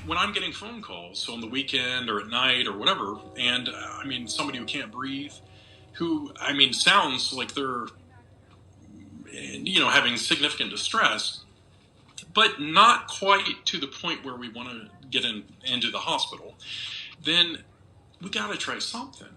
When I'm getting phone calls, so on the weekend or at night or whatever, and somebody who can't breathe, who, sounds like they're, having significant distress, but not quite to the point where we want to get into the hospital, then we got to try something.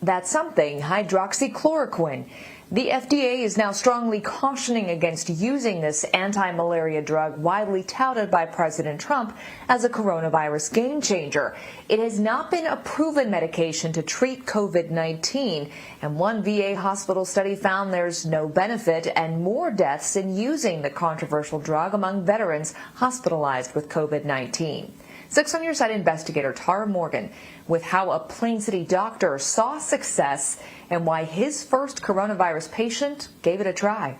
That's something, hydroxychloroquine. The FDA is now strongly cautioning against using this anti-malaria drug widely touted by President Trump as a coronavirus game changer. It has not been a proven medication to treat COVID-19, and one VA hospital study found there's no benefit and more deaths in using the controversial drug among veterans hospitalized with COVID-19. 6 on Your Side investigator Tara Morgan with how a Plain City doctor saw success and why his first coronavirus patient gave it a try.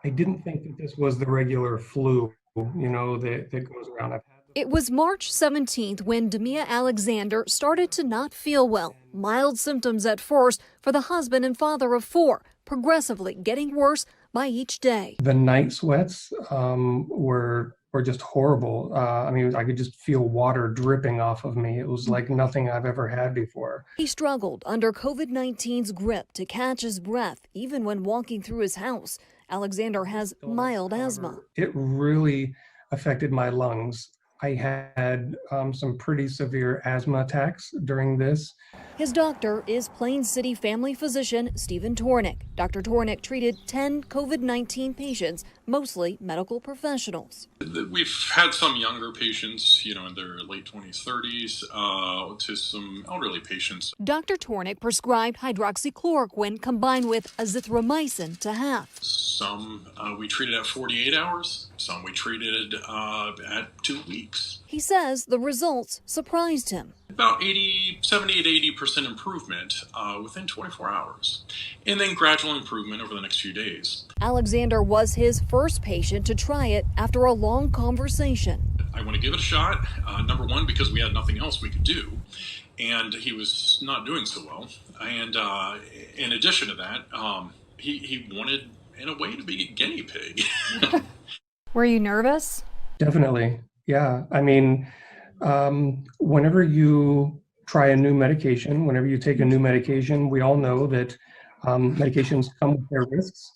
I didn't think that this was the regular flu, that goes around. It was March 17th when Demia Alexander started to not feel well. Mild symptoms at first for the husband and father of 4, progressively getting worse by each day. The night sweats were just horrible. I could just feel water dripping off of me. It was like nothing I've ever had before. He struggled under COVID-19's grip to catch his breath, even when walking through his house. Alexander has mild asthma. It really affected my lungs. I had some pretty severe asthma attacks during this. His doctor is Plain City family physician Stephen Tornick. Dr. Tornick treated 10 COVID-19 patients, mostly medical professionals. We've had some younger patients, in their late 20s, 30s, to some elderly patients. Dr. Tornick prescribed hydroxychloroquine combined with azithromycin to half. Some we treated at 48 hours, some we treated at 2 weeks. He says the results surprised him. About 70 to 80% improvement within 24 hours, and then gradual improvement over the next few days. Alexander was his first patient to try it after a long conversation. I want to give it a shot, number one, because we had nothing else we could do, and he was not doing so well. And in addition to that, he wanted, in a way, to be a guinea pig. Were you nervous? Definitely, yeah. Whenever you try a new medication, whenever you take a new medication, we all know that medications come with their risks,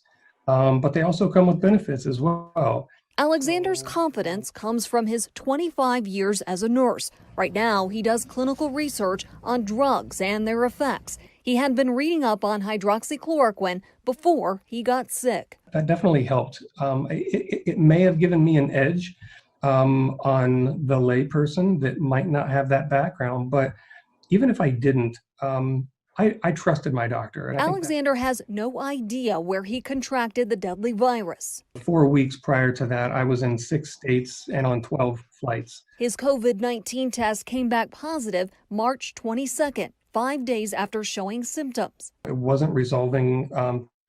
but they also come with benefits as well. Alexander's confidence comes from his 25 years as a nurse. Right now, he does clinical research on drugs and their effects. He had been reading up on hydroxychloroquine before he got sick. That definitely helped. It may have given me an edge on the layperson that might not have that background, but even if I didn't, I trusted my doctor. And Alexander has no idea where he contracted the deadly virus. 4 weeks prior to that, I was in 6 states and on 12 flights. His COVID-19 test came back positive March 22nd, 5 days after showing symptoms. It wasn't resolving.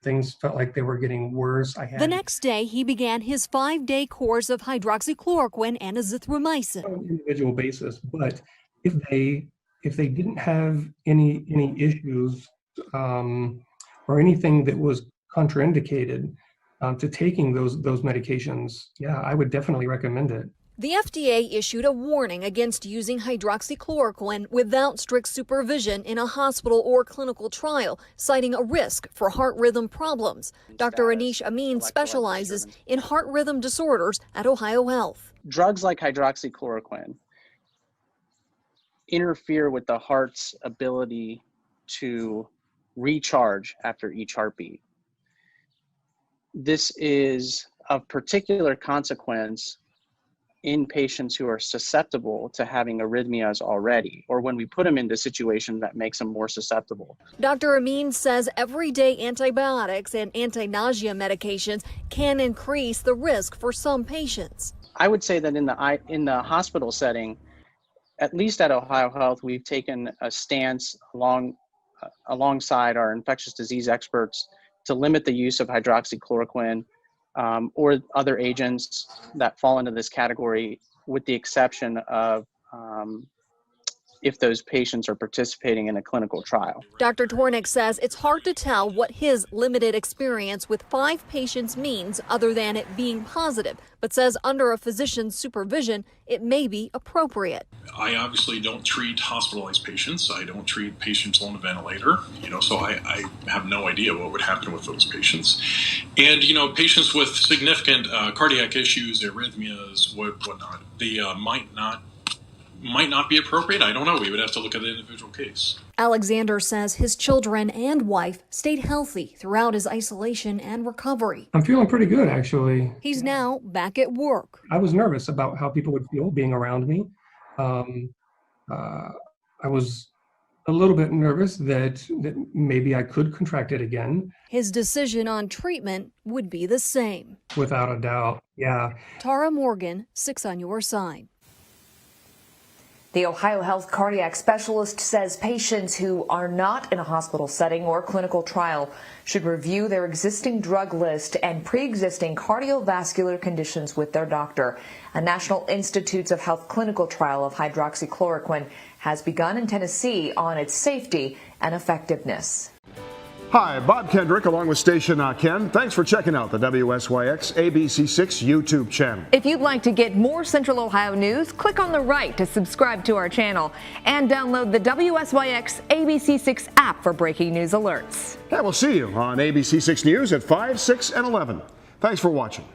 Things felt like they were getting worse. The next day, he began his 5-day course of hydroxychloroquine and azithromycin. On an individual basis, but if they didn't have any issues or anything that was contraindicated to taking those medications, yeah, I would definitely recommend it. The FDA issued a warning against using hydroxychloroquine without strict supervision in a hospital or clinical trial, citing a risk for heart rhythm problems. Dr. Anish Amin specializes in heart rhythm disorders at Ohio Health. Drugs like hydroxychloroquine interfere with the heart's ability to recharge after each heartbeat. This is of particular consequence in patients who are susceptible to having arrhythmias already, or when we put them into situations that makes them more susceptible. Dr. Amin says everyday antibiotics and anti-nausea medications can increase the risk for some patients. I would say that in the hospital setting, at least at Ohio Health, we've taken a stance alongside our infectious disease experts to limit the use of hydroxychloroquine or other agents that fall into this category, with the exception of if those patients are participating in a clinical trial. Dr. Tornick says it's hard to tell what his limited experience with 5 patients means other than it being positive, but says under a physician's supervision, it may be appropriate. I obviously don't treat hospitalized patients. I don't treat patients on a ventilator, so I have no idea what would happen with those patients. And, patients with significant cardiac issues, arrhythmias, whatnot, they might not be appropriate. I don't know. We would have to look at the individual case. Alexander says his children and wife stayed healthy throughout his isolation and recovery. I'm feeling pretty good, actually. He's now back at work. I was nervous about how people would feel being around me. I was a little bit nervous that maybe I could contract it again. His decision on treatment would be the same. Without a doubt, yeah. Tara Morgan, 6 on Your Side. The Ohio Health cardiac specialist says patients who are not in a hospital setting or clinical trial should review their existing drug list and pre-existing cardiovascular conditions with their doctor. A National Institutes of Health clinical trial of hydroxychloroquine has begun in Tennessee on its safety and effectiveness. Hi, Bob Kendrick along with Station Ken. Thanks for checking out the WSYX ABC6 YouTube channel. If you'd like to get more Central Ohio news, click on the right to subscribe to our channel and download the WSYX ABC6 app for breaking news alerts. And we'll see you on ABC6 News at 5, 6, and 11. Thanks for watching.